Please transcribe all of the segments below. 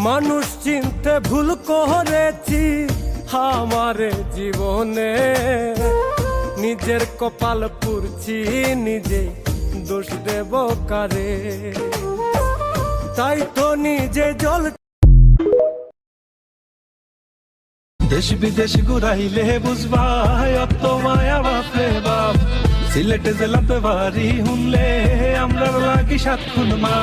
মানুষ চিনতে ভুল করেছি আমার জীবনে, নিজের কপাল পুড়ছি নিজে, দোষ দেব কারে? তাই তো নিজে জল। দেশ বিদেশ ঘুরাইলে বুঝবা অত মায়া বাপরে বাপ, সিলেটে জেলাতে বাড়ি হুনলে আমরা লাগি 7 খুন মা,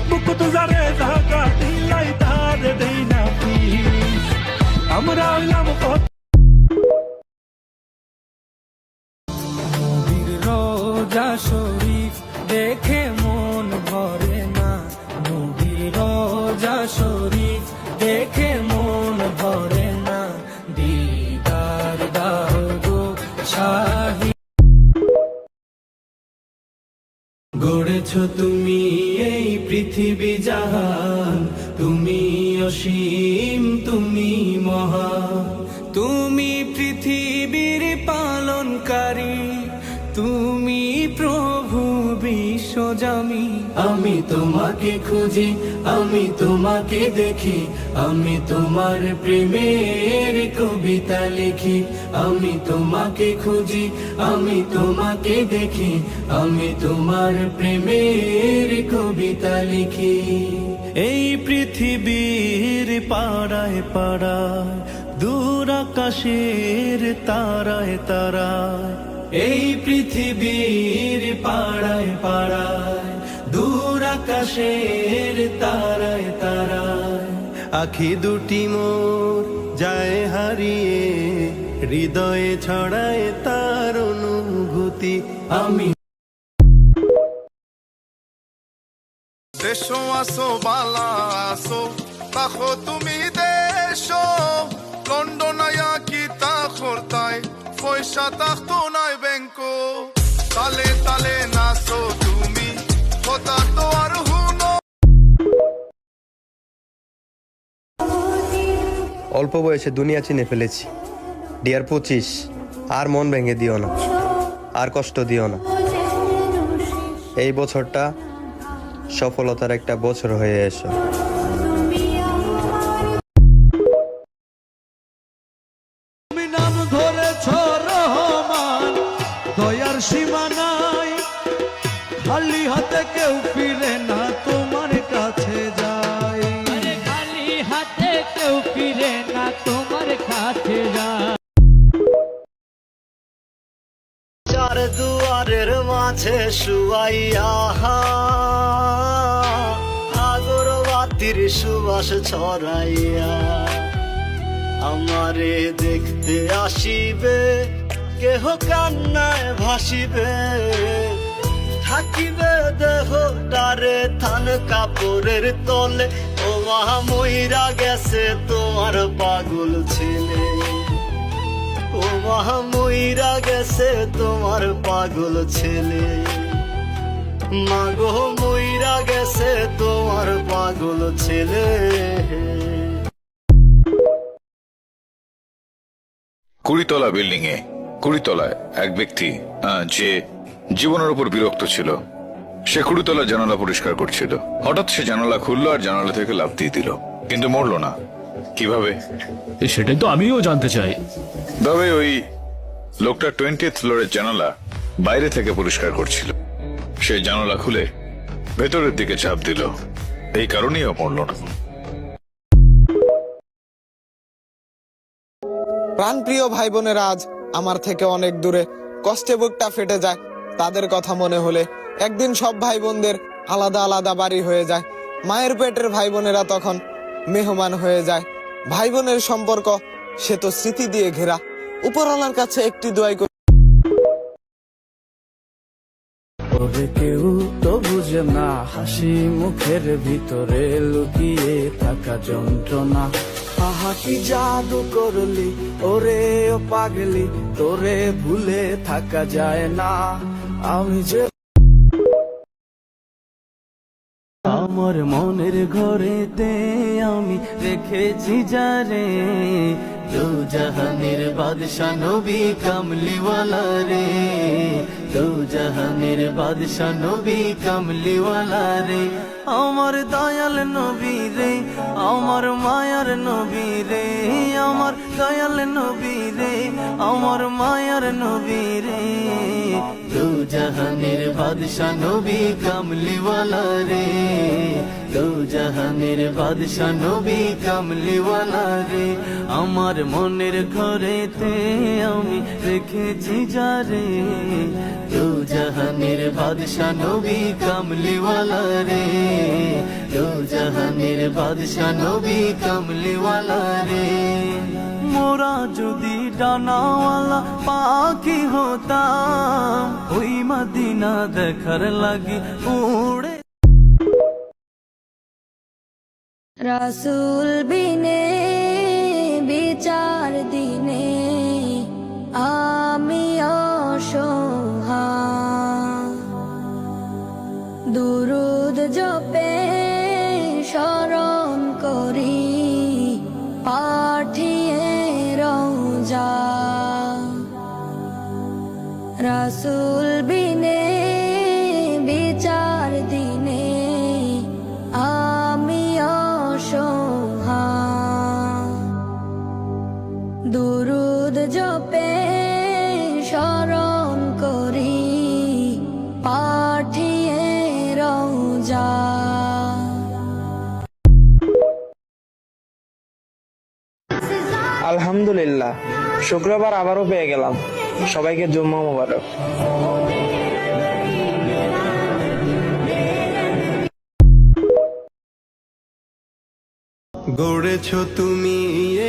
বুকু তো জারে ঢাকা দিলাই তারে দেই না পিস, আমরা হইলাম নবীর রোজা শরীফ দেখে মন ভরে না, নবীর রোজা শরীফ দেখে মন ভরে না, দিদার দাও গো শাহী। গড়েছ তুমি এই পৃথিবী জাহান, তুমি অসীম তুমি মহান, তুমি পৃথিবীর পালনকারী, তুমি প্রভু বিশ্বজামি। আমি তোমাকে খুঁজি, আমি তোমাকে দেখি, আমি তোমার প্রেমের কবিতা লিখি। আমি তোমাকে খুঁজি, আমি তোমাকে দেখি, আমি তোমার প্রেমের কবিতা লিখি। এই পৃথিবীর পাড়ায় পাড়ায়, দূর আকাশের তারায় তারায়, এই পৃথিবীর পাড়ায় পাড়ায়, দূর আকাশের তারায় তারায়, আখি দুটি মোর যায় হারিয়ে, হৃদয়ে ছড়ায় তার অনুভূতি। আমি দেশো আসো বালা আসো, তাকো তুমি দেশো, লন্ডন আয়া কি তাকর তাই, পয়সা তাকতো নাই ব্যাংকো, তালে তালে নাচো তুমি, কথা তো আর হুনো। অল্প বয়সে দুনিয়া চিনে ফেলেছি। ডিয়ার 25, আর মন ভেঙে দিও না, আর কষ্ট দিও না। এই বছরটা সফলতার একটা বছর হয়ে এসো। তুমি নাম ধরেছ রহমান, দয়ার সীমা নাই, খালি হাতে কেউ ফিরে না তোমার কাছে যায়, খালি হাতে কেউ ফিরে না তোমার কাছে যায়। চার দুয়ারের মাঝে শুয়াইয়া আগরবাতির সুবাস ছড়াইয়া, আমারে দেখতে আসিবে কেহ কান্নায় ভাসিবে, থাকিবে দেহটারে থান কাপড়ের তলে, ও মা মইরা গেছে তোমার পাগল ছেলে, ও মা মইরা গেছে তোমার পাগল ছেলে, মাগো মইরা গেছে তোমার পাগল ছেলে। কুড়িতলা বিল্ডিং এ, কুড়িতলায় এক ব্যক্তি যে জীবনের উপর বিরক্ত ছিল, সে কুড়িতলা জানালা পরিষ্কার করছিল। হঠাৎ সে জানালা খুললো আর জানালা থেকে লাফ দিয়ে দিল, কিন্তু মরলো না। কিভাবে? সেটাই তো আমিও জানতে চাই। তবে ওই লোকটা 20th ফ্লোরের জানালা বাইরে থেকে পরিষ্কার করছিল, সে জানালা খুলে ভেতরের দিকে চাপ দিল, এই কারণেই মরল না। প্রাণপ্রিয় ভাই বোনেরা আজ আমার থেকে অনেক দূরে, কষ্টে বুকটা ফেটে যায় তাদের কথা মনে হলে। একদিন সব ভাই বোনদের আলাদা আলাদা বাড়ি হয়ে যায়, মায়ের পেটের ভাই বোনেরা তখন মেহমান হয়ে যায়। ভাই বোনের সম্পর্ক সে তো স্মৃতি দিয়ে ঘেরা। উপরওয়ালার কাছে একটি দোয়াই করি, ওরে কেউ তো বুঝে না হাসি মুখের ভিতরে লুকিয়ে থাকা যন্ত্রণা। আহা কি জাদু করলি ওরে ও পাগলি, তোরে ভুলে থাকা যায় না। আমি যে আমার মনের ঘরেতে আমি রেখেছি যারে, দু জাহানের বাদশা নবী কামলিওয়ালা রে, দু জাহানের বাদশা নবী কামলিওয়ালা রে। আমার দয়াল নবী রে, আমার মায়ার নবী রে, আমার দয়াল নবী রে, আমার মায়ার নবী রে। দু জাহানের বাদশা নবী কামলিওয়ালা রে, দু জাহানের বাদশা নবী কামলিওয়ালা রে। আমার মনের ঘরেতে আমি রেখেছি যারে, দু জাহানের বাদশা নবী কামলিওয়ালা রে, দু জাহানের বাদশা নবী কামলিওয়ালা রে। মোরা যদি ডানাওয়ালা পাখি হতাম, ওই মদিনা দেখার লাগি উড়ে। রাসূল বিনে বিচার দিনে আমি অসহায়, দুরুদ জপে স্মরণ করি পাঠিয়ে রওজা। রাসূল বিনে বিচার দিনে আমি অসহায়, দুরুদ জপে স্মরণ করি পাঠিয়ে রওজা। আলহামদুলিল্লাহ, শুক্রবার আবারও পেয়ে গেলাম। সবাইকে জুম্মা মোবারক। গড়েছ তুমি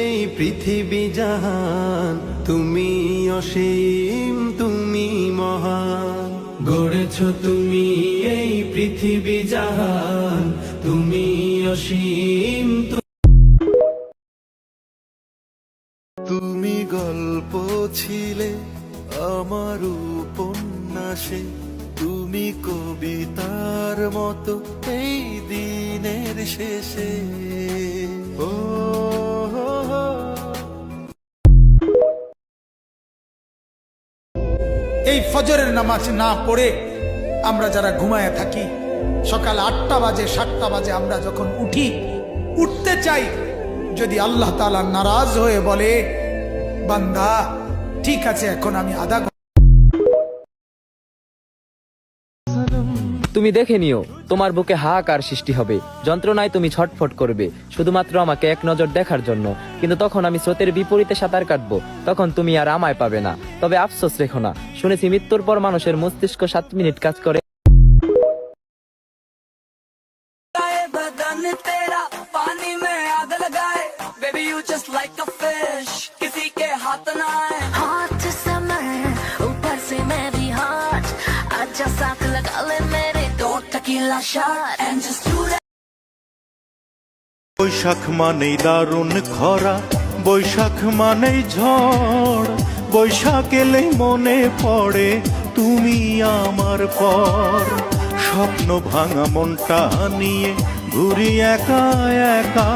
এই পৃথিবী জাহান, তুমি অসীম তুমি মহান। গড়েছ তুমি এই পৃথিবী জাহান, তুমি অসীম। তুমি গল্প ছিলে আমার উপন্যাসে, তুমি কবিতার মতো এই দিনের শেষে। ও এই ফজরের নামাজ না পড়ে আমরা যারা ঘুমায় থাকি, সকাল 8টা বাজে 7টা বাজে আমরা যখন উঠতে চাই, যদি আল্লাহ তাআলা নারাজ হয়ে বলে বান্দা ঠিক আছে এখন আমি আধা তুমি দেখে নিও, তোমার বুকে হাহাকার সৃষ্টি হবে, যন্ত্রণায় তুমি ছটফট করবে শুধুমাত্র আমাকে এক নজর দেখার জন্য। কিন্তু তখন আমি স্রোতের বিপরীতে সাঁতার কাটবো, তখন তুমি আর আমায় পাবে না। তবে আফসোস রেখো না, শুনেছি মৃত্যুর পর মানুষের মস্তিষ্ক 7 মিনিট কাজ করে। বৈশাখ মানেই দারুণ খরা, বৈশাখ মানেই ঝড়, বৈশাখ এলেই মনে পড়ে তুমি আমার পর। স্বপ্ন ভাঙা মনটা নিয়ে ঘুরি একা একা।